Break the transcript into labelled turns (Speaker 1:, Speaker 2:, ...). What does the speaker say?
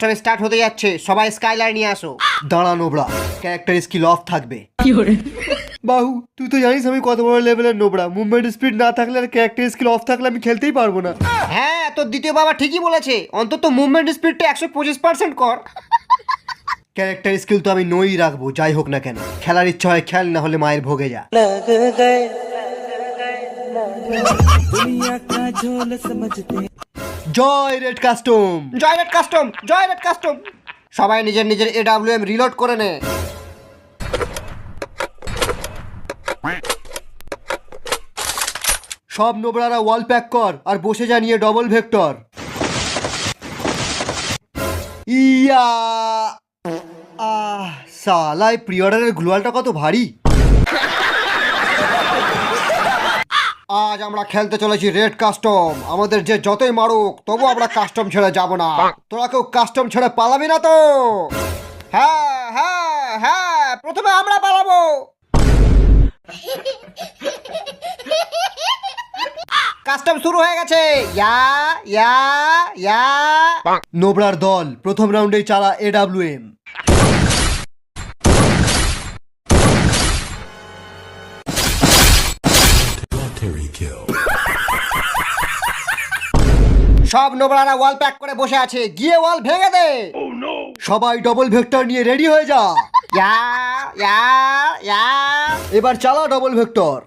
Speaker 1: সব স্টার্ট হতে যাচ্ছে, সবাই স্কাইলার নিয়ে আসো।
Speaker 2: দাঁড়া নোবড়া, ক্যারেক্টার স্কিল অফ থাকবে। বাহু, তুই তো জানিস আমি কত বড় লেভেলের নোবড়া। মুভমেন্ট স্পিড না থাকলে আর ক্যারেক্টার স্কিল অফ থাকলে আমি খেলতেই পারবো না।
Speaker 1: হ্যাঁ, তোর দ্বিতীয় বাবা ঠিকই বলেছে, অন্তত মুভমেন্ট স্পিডটা 125% কর।
Speaker 2: ক্যারেক্টার স্কিল তো আমি নই রাখবো, যাই হোক না কেন। খেলার ইচ্ছা হয় খেল, না হলে মায়ের ভোগে যা। জয় রেড কাস্টম।
Speaker 1: জয় রেড কাস্টম, জয় রেড কাস্টম। সবাই নিজের নিজের AWM রিলোড করে নে।
Speaker 2: সব নোবড়ারা ওয়াল প্যাক কর আর বসে যা নিয়ে ডবল ভেক্টর। ইয়া সালাই প্রি অর্ডারের গ্লোয়ালটা কত ভারী।
Speaker 1: আজ আমরা খেলতে চলেছি রেড কাস্টম। আমাদের যে যতই মারুক তবু আমরা কাস্টম ছেড়ে যাব না। তোরা কেউ কাস্টম ছেড়ে পালাবি না তো? হ্যাঁ হ্যাঁ হ্যাঁ, প্রথমে আমরা পালাবো। কাস্টম শুরু হয়ে গেছে। ইয়া ইয়া ইয়া।
Speaker 2: নোবড়ার দল প্রথম রাউন্ডেই চালা AWM।
Speaker 1: সব নোবড়ারা ওয়াল প্যাক করে বসে আছে, গিয়ে ওয়াল ভেঙে দে।
Speaker 2: সবাই ডবল ভেক্টর নিয়ে রেডি হয়ে যা।
Speaker 1: ইয়া ইয়া ইয়া।
Speaker 2: এবার চালা ডবল ভেক্টর।